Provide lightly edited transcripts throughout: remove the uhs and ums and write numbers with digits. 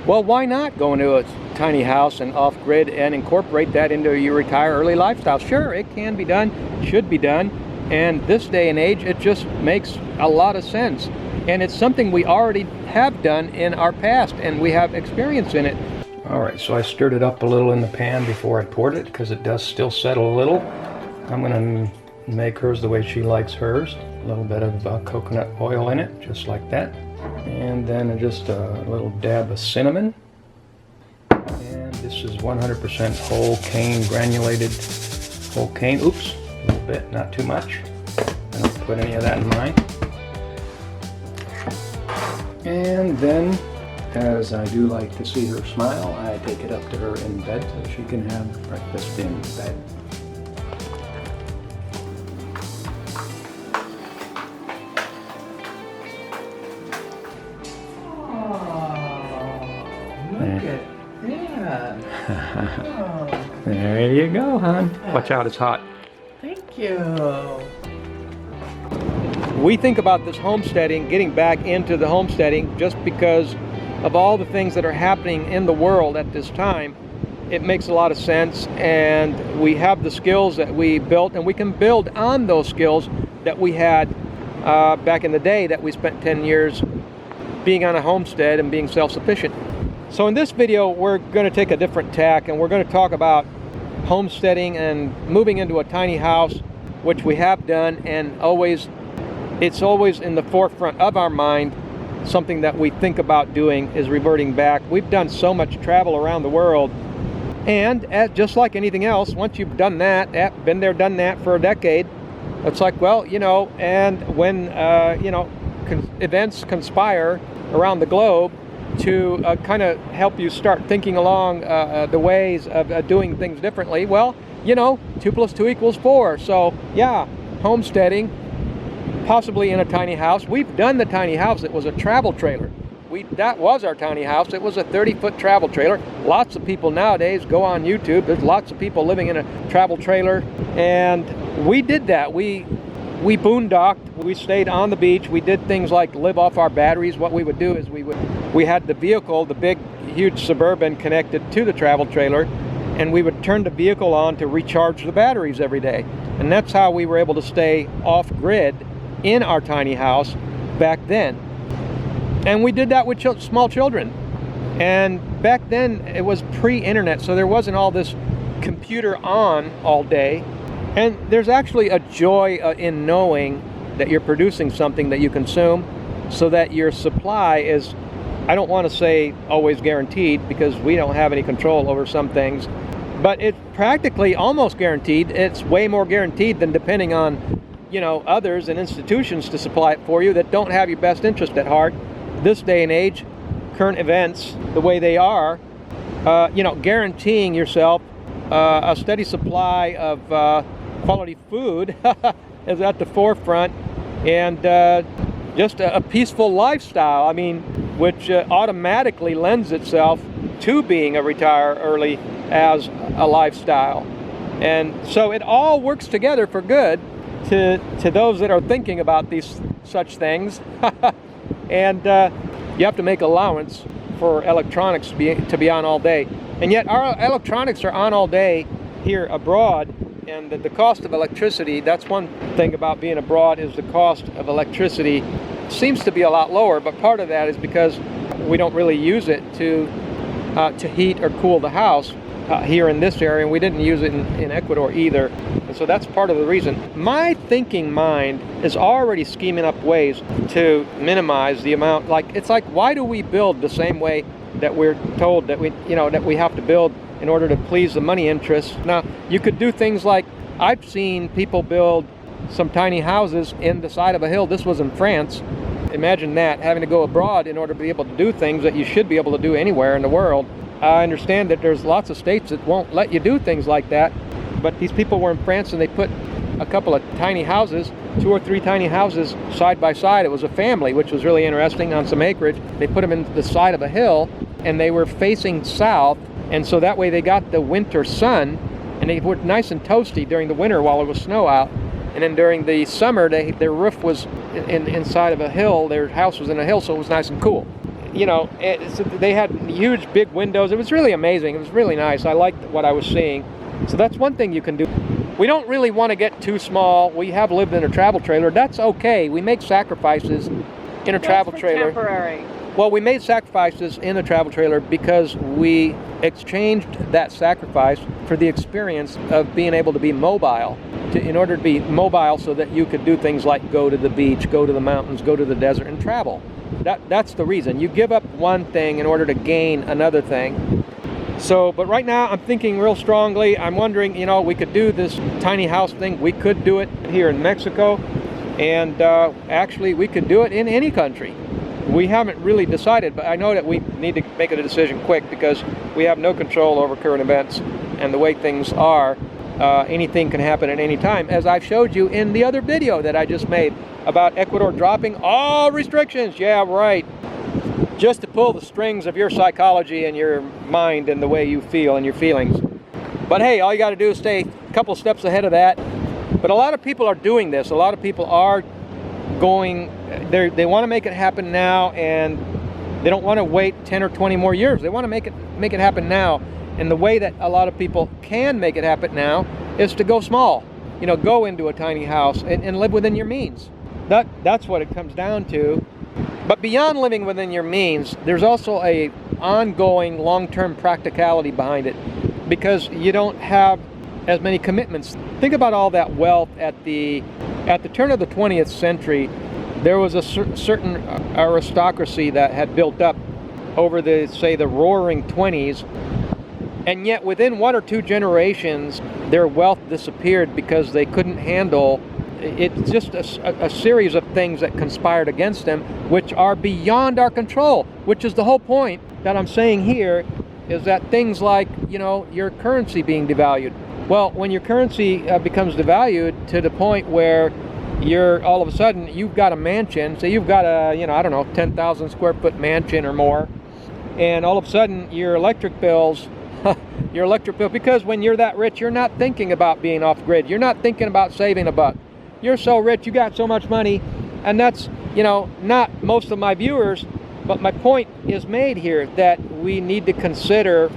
Well, why not go into a tiny house and off-grid and incorporate that into your retire early lifestyle? Sure, it can be done, should be done, and this day and age, it just makes a lot of sense. And it's something we already have done in our past, and we have experience in it. All right, so I stirred it up a little in the pan before I poured it, because it does still settle a little. I'm gonna make hers the way she likes hers. A little bit of coconut oil in it, just like that. And then just a little dab of cinnamon. And this is 100% whole cane, granulated whole cane. Oops, a little bit, not too much. I don't put any of that in mine. And then, as I do like to see her smile, I take it up to her in bed so she can have breakfast in bed. Look at that. Oh. There you go, hon. Watch out, it's hot. Thank you. We think about this homesteading, getting back into the homesteading, just because of all the things that are happening in the world at this time. It makes a lot of sense, and we have the skills that we built, and we can build on those skills that we had back in the day, that we spent 10 years being on a homestead and being self-sufficient. So in this video, we're going to take a different tack, and we're going to talk about homesteading and moving into a tiny house, which we have done, and it's always in the forefront of our mind. Something that we think about doing is reverting back. We've done so much travel around the world, and just like anything else, once you've done that, been there, done that for a decade, it's like, well, you know, and when events conspire around the globe to kind of help you start thinking along the ways of doing things differently, well, you know, 2 + 2 = 4. So yeah, homesteading, possibly in a tiny house. We've done the tiny house. It was a travel trailer. That was our tiny house. It was a 30-foot travel trailer. Lots of people nowadays go on YouTube. There's lots of people living in a travel trailer, and we did that. We boondocked. We stayed on the beach. We did things like live off our batteries. What we would do is we had the vehicle, the big, huge Suburban, connected to the travel trailer, and we would turn the vehicle on to recharge the batteries every day. And that's how we were able to stay off-grid in our tiny house back then. And we did that with small children. And back then it was pre-internet, so there wasn't all this computer on all day. And there's actually a joy in knowing that you're producing something that you consume, so that your supply is, I don't want to say always guaranteed, because we don't have any control over some things, but it's practically almost guaranteed. It's way more guaranteed than depending on, you know, others and institutions to supply it for you that don't have your best interest at heart. This day and age, current events, the way they are, you know, guaranteeing yourself a steady supply of quality food is at the forefront, and just a peaceful lifestyle, I mean, which automatically lends itself to being a retire early as a lifestyle. And so it all works together for good to those that are thinking about such things. And you have to make allowance for electronics to be on all day. And yet our electronics are on all day here abroad, and the cost of electricity, that's one thing about being abroad, is the cost of electricity seems to be a lot lower, but part of that is because we don't really use it to heat or cool the house here in this area, and we didn't use it in Ecuador either. And so that's part of the reason. My thinking mind is already scheming up ways to minimize the amount. It's like, why do we build the same way that we're told that we have to build in order to please the money interests? Now, you could do things like, I've seen people build some tiny houses in the side of a hill. This was in France. Imagine that, having to go abroad in order to be able to do things that you should be able to do anywhere in the world. I understand that there's lots of states that won't let you do things like that, but these people were in France, and they put a couple of tiny houses, 2 or 3 tiny houses side by side. It was a family, which was really interesting, on some acreage. They put them in the side of a hill, and they were facing south, and so that way they got the winter sun, and they were nice and toasty during the winter while there was snow out. And then during the summer, their roof was inside of a hill. Their house was in a hill, so it was nice and cool. you know, they had huge big windows. It was really amazing. It was really nice. I liked what I was seeing. So that's one thing you can do. We don't really want to get too small. We have lived in a travel trailer. That's okay. We make sacrifices in a travel trailer. Temporary. Well, we made sacrifices in the travel trailer because we exchanged that sacrifice for the experience of being able to be mobile. In order to be mobile so that you could do things like go to the beach, go to the mountains, go to the desert, and travel. That's the reason. You give up one thing in order to gain another thing. So, but right now I'm thinking real strongly. I'm wondering, you know, we could do this tiny house thing. We could do it here in Mexico, and actually we could do it in any country. We haven't really decided, but I know that we need to make a decision quick because we have no control over current events and the way things are. Anything can happen at any time, as I've showed you in the other video that I just made about Ecuador dropping all restrictions. Yeah, right. Just to pull the strings of your psychology and your mind and the way you feel and your feelings. But hey, all you got to do is stay a couple steps ahead of that. But a lot of people are doing this. A lot of people are going, they want to make it happen now, and they don't want to wait 10 or 20 more years. They want to make it happen now. And the way that a lot of people can make it happen now is to go small. You know, go into a tiny house and live within your means. That's what it comes down to. But beyond living within your means, there's also a ongoing long-term practicality behind it, because you don't have as many commitments. Think about all that wealth at the turn of the 20th century. There was a certain aristocracy that had built up over the, say, the roaring 20s, and yet within 1 or 2 generations their wealth disappeared because they couldn't handle. It's just a series of things that conspired against them, which are beyond our control, which is the whole point that I'm saying here, is that things like, you know, your currency being devalued. Well, when your currency becomes devalued to the point where you're all of a sudden, you've got a mansion, say you've got a, you know, I don't know, 10,000 square foot mansion or more, and all of a sudden your electric bills, because when you're that rich, you're not thinking about being off grid. You're not thinking about saving a buck. You're so rich, you got so much money, and that's, you know, not most of my viewers, but my point is made here that we need to consider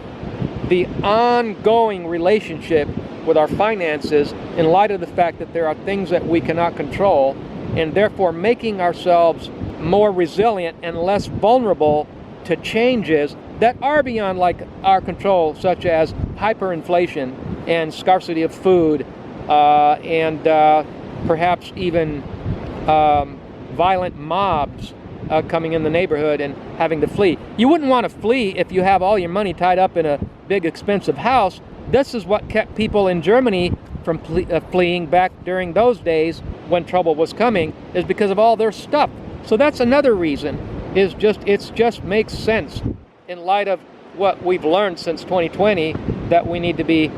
the ongoing relationship with our finances in light of the fact that there are things that we cannot control, and therefore making ourselves more resilient and less vulnerable to changes that are beyond our control, such as hyperinflation and scarcity of food, and perhaps even violent mobs coming in the neighborhood and having to flee. You wouldn't want to flee if you have all your money tied up in a big expensive house. This is what kept people in Germany from fleeing back during those days when trouble was coming, is because of all their stuff. So that's another reason, it just makes sense in light of what we've learned since 2020, that we need to be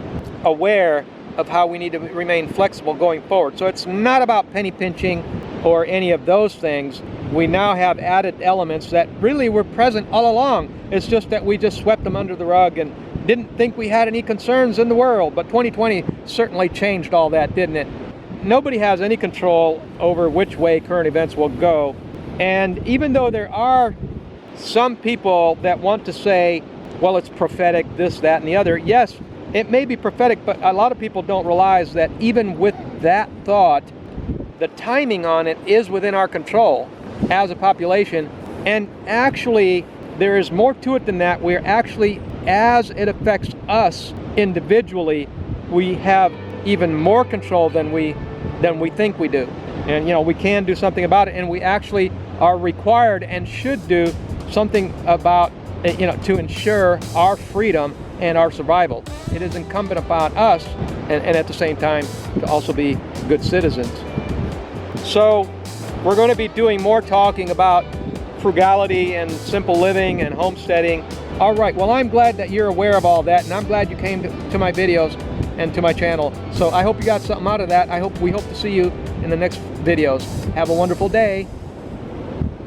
aware of how we need to remain flexible going forward. So it's not about penny pinching or any of those things. We now have added elements that really were present all along. It's just that we just swept them under the rug and didn't think we had any concerns in the world. But 2020 certainly changed all that, didn't it? Nobody has any control over which way current events will go. And even though there are some people that want to say, well, it's prophetic, this, that, and the other, yes, it may be prophetic, but a lot of people don't realize that even with that thought, the timing on it is within our control as a population. And actually, there is more to it than that. We're actually, as it affects us individually, we have even more control than we think we do. And, you know, we can do something about it, and we actually are required and should do something about, you know, to ensure our freedom and our survival. It is incumbent upon us, and at the same time, to also be good citizens. So we're going to be doing more talking about frugality and simple living and homesteading. All right, well, I'm glad that you're aware of all that, and I'm glad you came to my videos and to my channel. So I hope you got something out of that. We hope to see you in the next videos. Have a wonderful day.